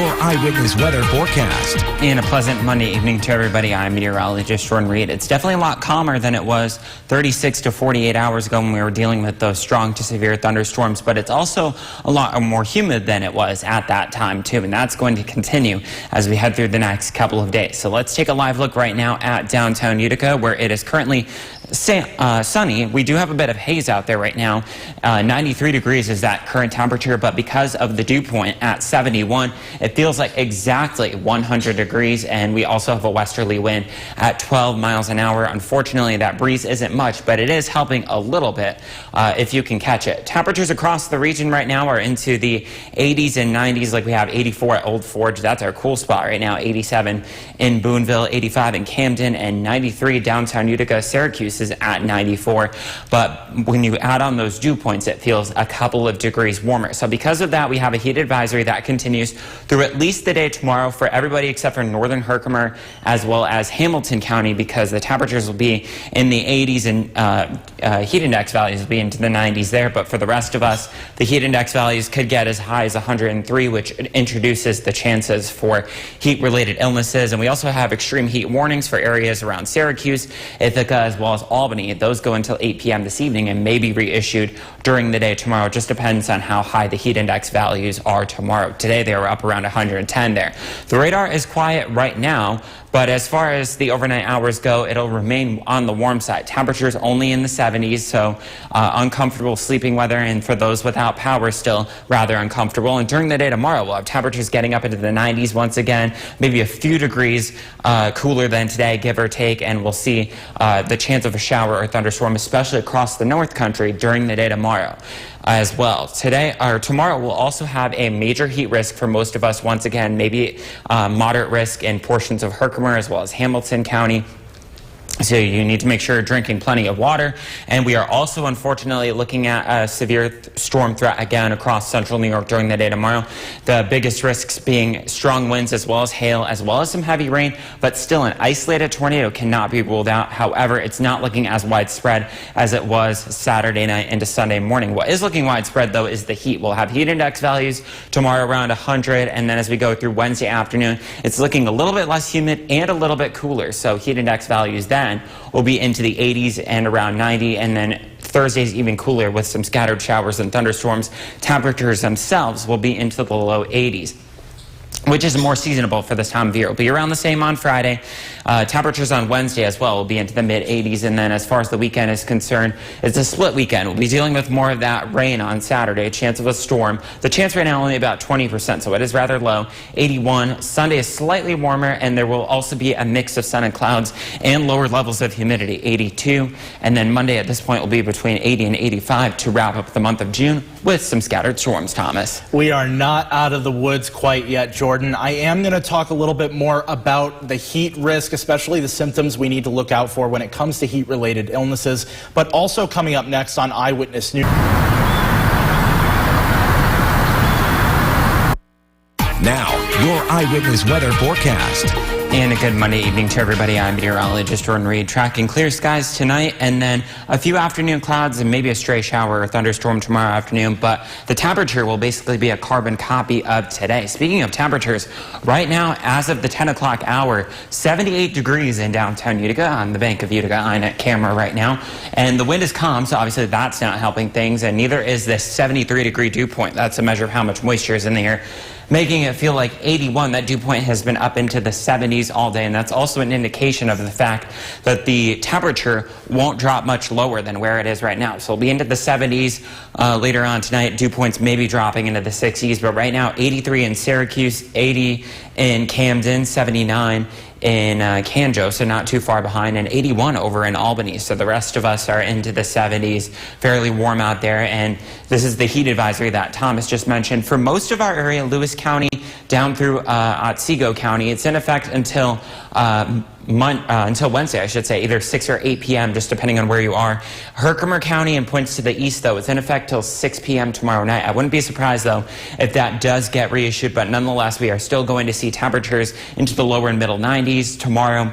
your eyewitness weather forecast. And a pleasant Monday evening to everybody. I'm meteorologist Jordan Reed. It's definitely a lot calmer than it was 36 to 48 hours ago when we were dealing with those strong to severe thunderstorms, but it's also a lot more humid than it was at that time too, and that's going to continue as we head through the next couple of days. So let's take a live look right now at downtown Utica, where it is currently sunny. We do have a bit of haze out there right now. 93 degrees is that current temperature, but because of the dew point at 71, it feels like exactly 100 degrees, and we also have a westerly wind at 12 miles an hour. Unfortunately, that breeze isn't much, but it is helping a little bit if you can catch it. Temperatures across the region right now are into the 80s and 90s, like we have 84 at Old Forge. That's our cool spot right now. 87 in Boonville, 85 in Camden, and 93 downtown Utica. Syracuse is at 94, but when you add on those dew points, it feels a couple of degrees warmer. So because of that, we have a heat advisory that continues through at least the day tomorrow for everybody except for northern Herkimer as well as Hamilton County, because the temperatures will be in the 80s and heat index values will be into the 90s there. But for the rest of us, the heat index values could get as high as 103, which introduces the chances for heat-related illnesses. And we also have extreme heat warnings for areas around Syracuse, Ithaca, as well as Albany. Those go until 8 p.m. this evening and may be reissued during the day tomorrow. It just depends on how high the heat index values are tomorrow. Today they were up around 110 there. The radar is quiet right now, but as far as the overnight hours go, it'll remain on the warm side. Temperatures only in the 70s, so uncomfortable sleeping weather, and for those without power, still rather uncomfortable. And during the day tomorrow, we'll have temperatures getting up into the 90s once again, maybe a few degrees cooler than today, give or take, and we'll see the chance of a shower or thunderstorm, especially across the North Country during the day tomorrow as well. Today or tomorrow we'll also have a major heat risk for most of us once again, maybe moderate risk in portions of Herkimer as well as Hamilton County. So you need to make sure you're drinking plenty of water. And we are also, unfortunately, looking at a severe storm threat again across central New York during the day tomorrow. The biggest risks being strong winds as well as hail, as well as some heavy rain, but still an isolated tornado cannot be ruled out. However, it's not looking as widespread as it was Saturday night into Sunday morning. What is looking widespread, though, is the heat. We'll have heat index values tomorrow around 100, and then as we go through Wednesday afternoon, it's looking a little bit less humid and a little bit cooler. So heat index values then will be into the 80s and around 90, and then Thursday's even cooler with some scattered showers and thunderstorms. Temperatures themselves will be into the low 80s, which is more seasonable for this time of year. It'll be around the same on Friday. Temperatures on Wednesday as well will be into the mid-80s, and then as far as the weekend is concerned, it's a split weekend. We'll be dealing with more of that rain on Saturday, chance of a storm. The chance right now only about 20%, so it is rather low. 81. Sunday is slightly warmer, and there will also be a mix of sun and clouds and lower levels of humidity, 82. And then Monday at this point will be between 80 and 85 to wrap up the month of June with some scattered storms, Thomas. We are not out of the woods quite yet, Jordan. I am going to talk a little bit more about the heat risk, especially the symptoms we need to look out for when it comes to heat-related illnesses, but also coming up next on Eyewitness News. Now, your eyewitness weather forecast. And a good Monday evening to everybody. I'm meteorologist Jordan Reed, tracking clear skies tonight and then a few afternoon clouds and maybe a stray shower or thunderstorm tomorrow afternoon. But the temperature will basically be a carbon copy of today. Speaking of temperatures, right now, as of the 10 o'clock hour, 78 degrees in downtown Utica on the bank of Utica. I'm at camera right now. And the wind is calm, so obviously that's not helping things. And neither is this 73-degree dew point. That's a measure of how much moisture is in the air, making it feel like 81. That dew point has been up into the 70s all day, and that's also an indication of the fact that the temperature won't drop much lower than where it is right now. So it'll be into the 70s later on tonight. Dew points may be dropping into the 60s, but right now 83 in Syracuse, 80 in Camden, 79 in Canjo, so not too far behind, and 81 over in Albany. So the rest of us are into the 70s, fairly warm out there. And this is the heat advisory that Thomas just mentioned. For most of our area, Lewis County down through Otsego County, it's in effect until Wednesday, I should say, either 6 or 8 p.m., just depending on where you are. Herkimer County and points to the east, though, it's in effect till 6 p.m. tomorrow night. I wouldn't be surprised, though, if that does get reissued, but nonetheless, we are still going to see temperatures into the lower and middle 90s tomorrow.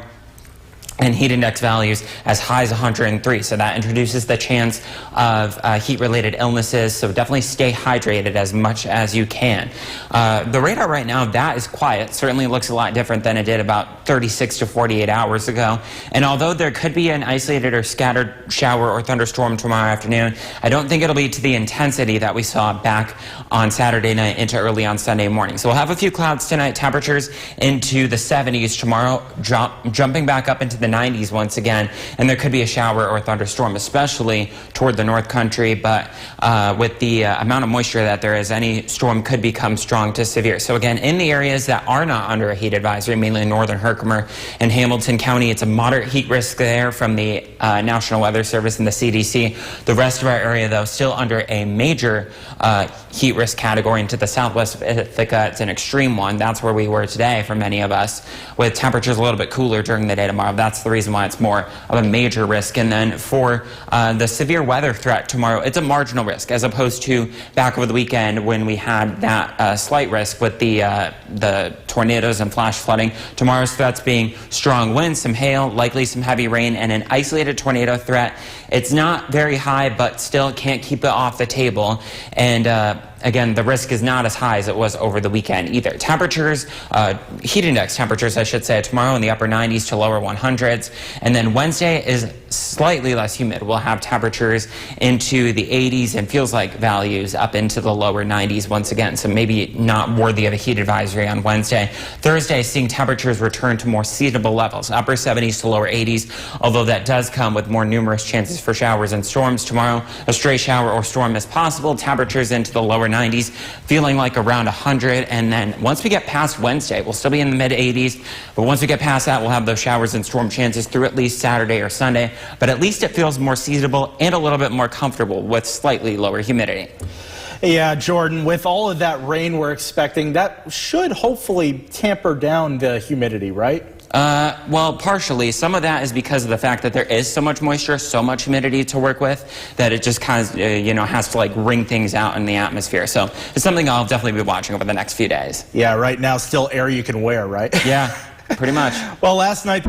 and heat index values as high as 103. So that introduces the chance of heat-related illnesses. So definitely stay hydrated as much as you can. The radar right now, that is quiet. Certainly looks a lot different than it did about 36 to 48 hours ago. And although there could be an isolated or scattered shower or thunderstorm tomorrow afternoon, I don't think it'll be to the intensity that we saw back on Saturday night into early on Sunday morning. So we'll have a few clouds tonight, temperatures into the 70s tomorrow, jumping back up into the 90s once again, and there could be a shower or thunderstorm, especially toward the North Country, but with the amount of moisture that there is, any storm could become strong to severe. So again, in the areas that are not under a heat advisory, mainly northern Herkimer and Hamilton County, it's a moderate heat risk there from the National Weather Service and the CDC. The rest of our area, though, still under a major heat risk category. Into the southwest of Ithaca, it's an extreme one. That's where we were today for many of us, with temperatures a little bit cooler during the day tomorrow. That's the reason why it's more of a major risk. And then for the severe weather threat tomorrow, it's a marginal risk as opposed to back over the weekend when we had that slight risk with the tornadoes and flash flooding. Tomorrow's threats being strong winds, some hail, likely some heavy rain, and an isolated tornado threat. It's not very high, but still can't keep it off the table. And again, the risk is not as high as it was over the weekend either. Temperatures, heat index temperatures, I should say, tomorrow in the upper 90s to lower 100s. And then Wednesday is slightly less humid. We'll have temperatures into the 80s and feels like values up into the lower 90s once again. So maybe not worthy of a heat advisory on Wednesday. Thursday, seeing temperatures return to more seasonable levels, upper 70s to lower 80s, although that does come with more numerous chances for showers and storms. Tomorrow, a stray shower or storm is possible. Temperatures into the lower 90s, feeling like around 100. And then once we get past Wednesday, we'll still be in the mid 80s. But once we get past that, we'll have those showers and storm chances through at least Saturday or Sunday. But at least it feels more seasonable and a little bit more comfortable with slightly lower humidity. Yeah, Jordan, with all of that rain we're expecting, that should hopefully tamper down the humidity, right? Well, partially. Some of that is because of the fact that there is so much moisture, so much humidity to work with, that it just kind of, has to like wring things out in the atmosphere. So it's something I'll definitely be watching over the next few days. Yeah, right now still air you can wear, right? Yeah, pretty much. Well, last night...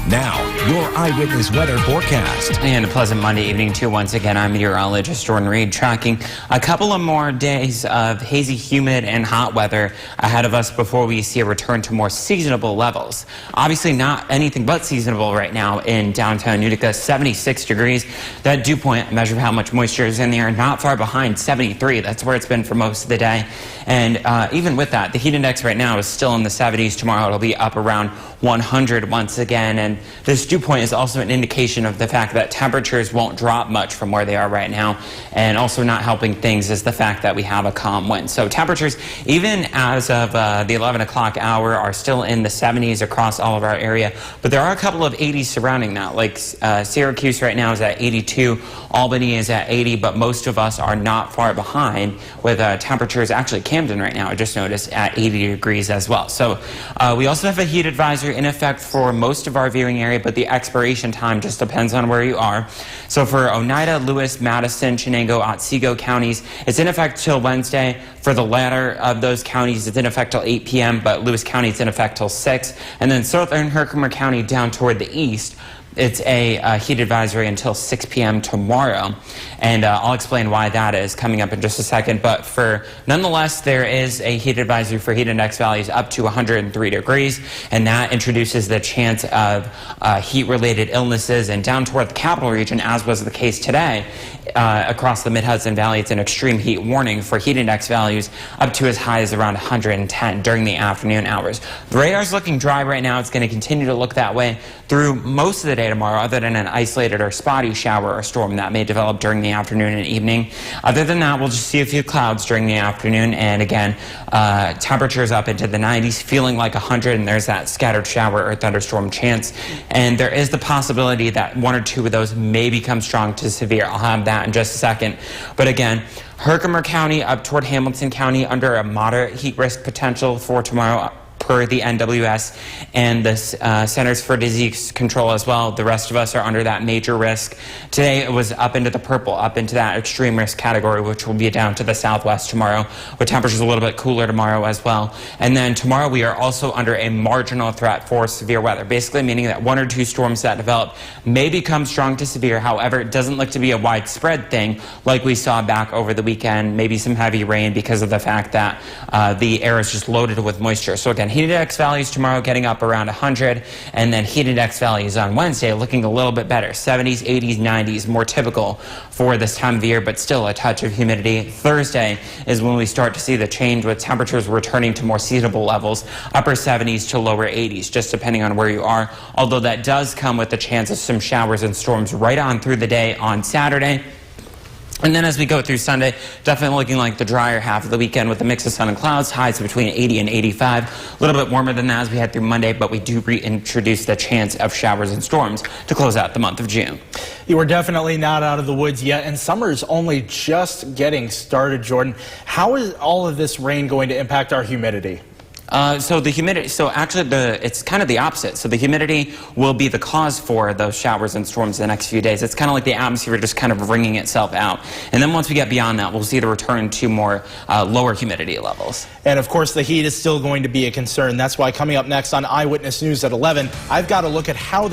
Now, your eyewitness weather forecast. And a pleasant Monday evening too. Once again, I'm meteorologist Jordan Reed, tracking a couple of more days of hazy, humid, and hot weather ahead of us before we see a return to more seasonable levels. Obviously not anything but seasonable right now in downtown Utica, 76 degrees. That dew point measure how much moisture is in the air, not far behind 73. That's where it's been for most of the day. And even with that, the heat index right now is still in the 70s. Tomorrow it'll be up around 100 once again. And this dew point is also an indication of the fact that temperatures won't drop much from where they are right now. And also not helping things is the fact that we have a calm wind. So temperatures, even as of the 11 o'clock hour, are still in the 70s across all of our area. But there are a couple of 80s surrounding that. Like Syracuse right now is at 82. Albany is at 80. But most of us are not far behind with temperatures. Actually, Camden right now, I just noticed, at 80 degrees as well. So we also have a heat advisory in effect for most of our viewing area, but the expiration time just depends on where you are. So for Oneida, Lewis, Madison, Chenango, Otsego counties, it's in effect till Wednesday. For the latter of those counties, it's in effect till 8 p.m., but Lewis County, it's in effect till 6. And then southern Herkimer County down toward the east, it's a heat advisory until 6 p.m. tomorrow, and I'll explain why that is coming up in just a second. But nonetheless, there is a heat advisory for heat index values up to 103 degrees, and that introduces the chance of heat-related illnesses. And down toward the capital region, as was the case today, across the Mid-Hudson Valley, it's an extreme heat warning for heat index values up to as high as around 110 during the afternoon hours. The radar's looking dry right now. It's going to continue to look that way through most of the day tomorrow, other than an isolated or spotty shower or storm that may develop during the afternoon and evening. Other than that, we'll just see a few clouds during the afternoon, and again, temperatures up into the 90s, feeling like 100, and there's that scattered shower or thunderstorm chance. And there is the possibility that one or two of those may become strong to severe. I'll have that in just a second. But again, Herkimer County up toward Hamilton County under a moderate heat risk potential for tomorrow. per the NWS and the Centers for Disease Control as well. The rest of us are under that major risk. Today it was up into the purple, up into that extreme risk category, which will be down to the southwest tomorrow, with temperatures a little bit cooler tomorrow as well. And then tomorrow we are also under a marginal threat for severe weather, basically meaning that 1 or 2 storms that develop may become strong to severe. However, it doesn't look to be a widespread thing like we saw back over the weekend, maybe some heavy rain because of the fact that the air is just loaded with moisture. So again, heat index values tomorrow getting up around 100, and then heat index values on Wednesday looking a little bit better, 70s, 80s, 90s, more typical for this time of year, but still a touch of humidity. Thursday is when we start to see the change with temperatures returning to more seasonable levels, upper 70s to lower 80s, just depending on where you are, although that does come with the chance of some showers and storms right on through the day on Saturday. And then as we go through Sunday, definitely looking like the drier half of the weekend with a mix of sun and clouds, highs between 80 and 85. A little bit warmer than that as we head through Monday, but we do reintroduce the chance of showers and storms to close out the month of June. You are definitely not out of the woods yet, and summer is only just getting started, Jordan. How is all of this rain going to impact our humidity? So the humidity, actually it's kind of the opposite. So the humidity will be the cause for those showers and storms the next few days. It's kind of like the atmosphere just kind of wringing itself out. And then once we get beyond that, we'll see the return to more lower humidity levels. And of course, the heat is still going to be a concern. That's why coming up next on Eyewitness News at 11, I've got to look at how